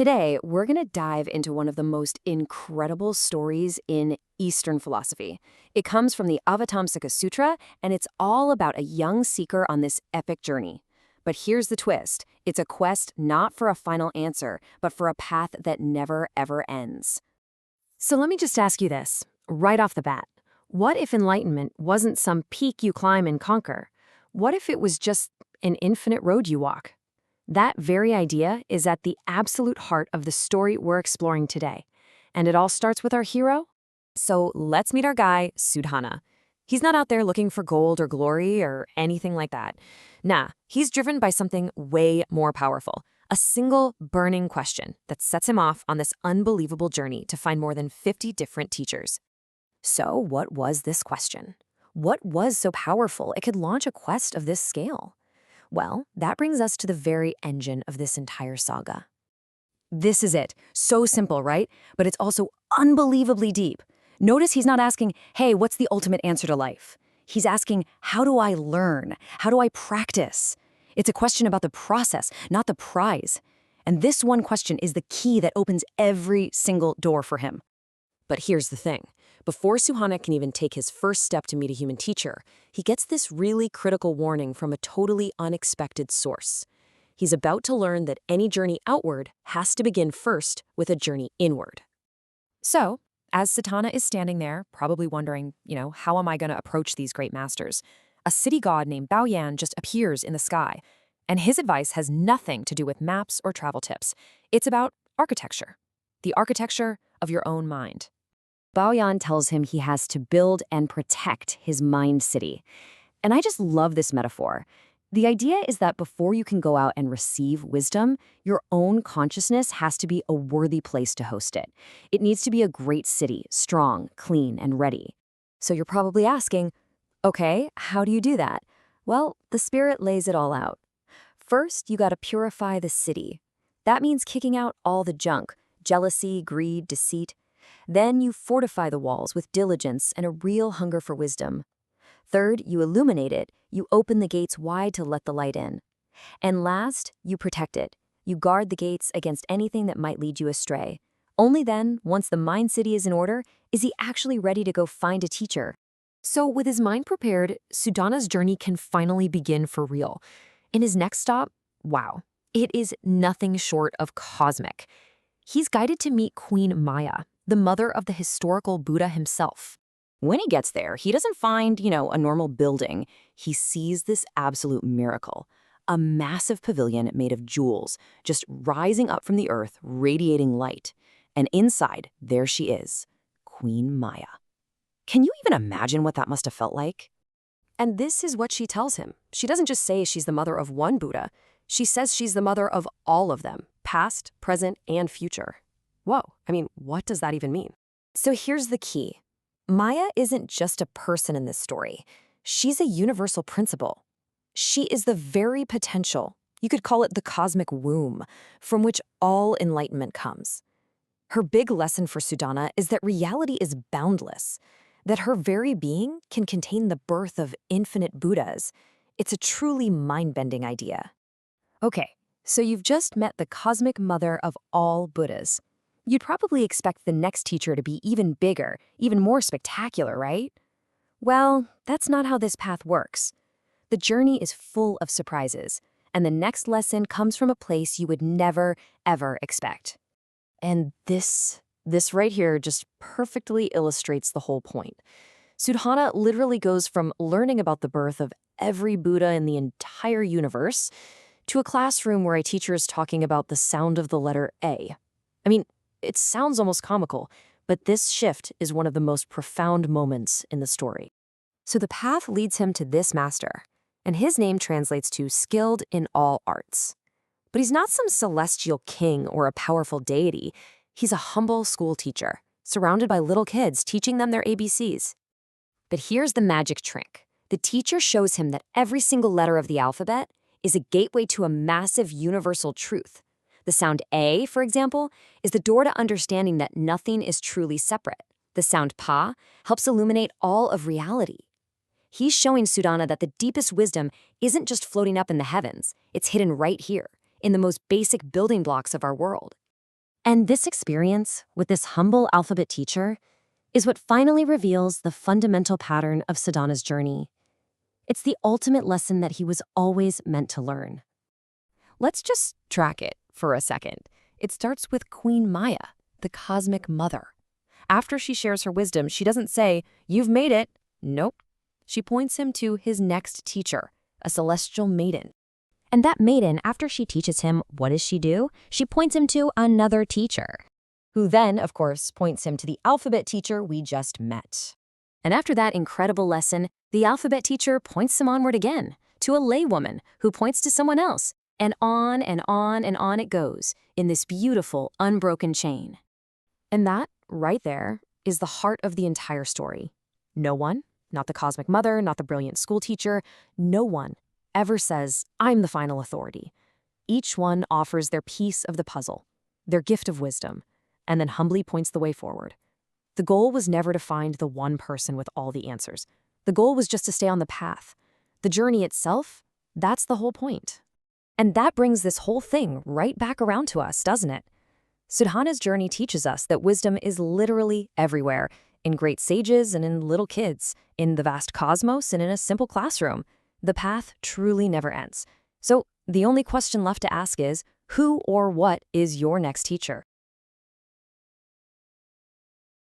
Today, we're going to dive into one of the most incredible stories in Eastern philosophy. It comes from the Avatamsaka Sutra, and it's all about a young seeker on this epic journey. But here's the twist. It's a quest not for a final answer, but for a path that never, ever ends. So let me just ask you this, right off the bat. What if enlightenment wasn't some peak you climb and conquer? What if it was just an infinite road you walk? That very idea is at the absolute heart of the story we're exploring today. And it all starts with our hero. So let's meet our guy, Sudhana. He's not out there looking for gold or glory or anything like that. Nah, he's driven by something way more powerful. A single burning question that sets him off on this unbelievable journey to find more than 50 different teachers. So what was this question? What was so powerful it could launch a quest of this scale? Well, that brings us to the very engine of this entire saga. This is it. So simple, right? But it's also unbelievably deep. Notice he's not asking, hey, what's the ultimate answer to life? He's asking, how do I learn? How do I practice? It's a question about the process, not the prize. And this one question is the key that opens every single door for him. But here's the thing. Before Suhana can even take his first step to meet a human teacher, he gets this really critical warning from a totally unexpected source. He's about to learn that any journey outward has to begin first with a journey inward. So, as Satana is standing there, probably wondering, how am I going to approach these great masters? A city god named Baoyan just appears in the sky, and his advice has nothing to do with maps or travel tips. It's about architecture, the architecture of your own mind. Baoyan tells him he has to build and protect his mind city. And I just love this metaphor. The idea is that before you can go out and receive wisdom, your own consciousness has to be a worthy place to host it. It needs to be a great city, strong, clean, and ready. So you're probably asking, okay, how do you do that? Well, the spirit lays it all out. First, you gotta purify the city. That means kicking out all the junk, jealousy, greed, deceit. Then you fortify the walls with diligence and a real hunger for wisdom. Third, you illuminate it. You open the gates wide to let the light in. And last, you protect it. You guard the gates against anything that might lead you astray. Only then, once the mind city is in order, is he actually ready to go find a teacher. So with his mind prepared, Sudhana's journey can finally begin for real. In his next stop, wow, it is nothing short of cosmic. He's guided to meet Queen Maya, the mother of the historical Buddha himself. When he gets there, he doesn't find, a normal building. He sees this absolute miracle. A massive pavilion made of jewels, just rising up from the earth, radiating light. And inside, there she is, Queen Maya. Can you even imagine what that must have felt like? And this is what she tells him. She doesn't just say she's the mother of one Buddha. She says she's the mother of all of them, past, present, and future. Whoa, what does that even mean? So here's the key. Maya isn't just a person in this story. She's a universal principle. She is the very potential, you could call it the cosmic womb, from which all enlightenment comes. Her big lesson for Sudhana is that reality is boundless, that her very being can contain the birth of infinite Buddhas. It's a truly mind-bending idea. Okay, so you've just met the cosmic mother of all Buddhas. You'd probably expect the next teacher to be even bigger, even more spectacular, right? Well, that's not how this path works. The journey is full of surprises, and the next lesson comes from a place you would never, ever expect. And this right here just perfectly illustrates the whole point. Sudhana literally goes from learning about the birth of every Buddha in the entire universe to a classroom where a teacher is talking about the sound of the letter A. It sounds almost comical, but this shift is one of the most profound moments in the story. So the path leads him to this master, and his name translates to skilled in all arts. But he's not some celestial king or a powerful deity. He's a humble school teacher, surrounded by little kids teaching them their ABCs. But here's the magic trick. The teacher shows him that every single letter of the alphabet is a gateway to a massive universal truth. The sound A, for example, is the door to understanding that nothing is truly separate. The sound Pa helps illuminate all of reality. He's showing Sudhana that the deepest wisdom isn't just floating up in the heavens, it's hidden right here, in the most basic building blocks of our world. And this experience with this humble alphabet teacher is what finally reveals the fundamental pattern of Sadhana's journey. It's the ultimate lesson that he was always meant to learn. Let's just track it for a second. It starts with Queen Maya, the cosmic mother. After she shares her wisdom, she doesn't say, "You've made it." Nope. She points him to his next teacher, a celestial maiden. And that maiden, after she teaches him, what does she do? She points him to another teacher, who then, of course, points him to the alphabet teacher we just met. And after that incredible lesson, the alphabet teacher points him onward again, to a laywoman who points to someone else, and on and on and on it goes, in this beautiful, unbroken chain. And that, right there, is the heart of the entire story. No one, not the cosmic mother, not the brilliant school teacher, no one ever says, "I'm the final authority." Each one offers their piece of the puzzle, their gift of wisdom, and then humbly points the way forward. The goal was never to find the one person with all the answers. The goal was just to stay on the path. The journey itself, that's the whole point. And that brings this whole thing right back around to us, doesn't it? Sadhana's journey teaches us that wisdom is literally everywhere, in great sages and in little kids, in the vast cosmos and in a simple classroom. The path truly never ends. So the only question left to ask is, who or what is your next teacher?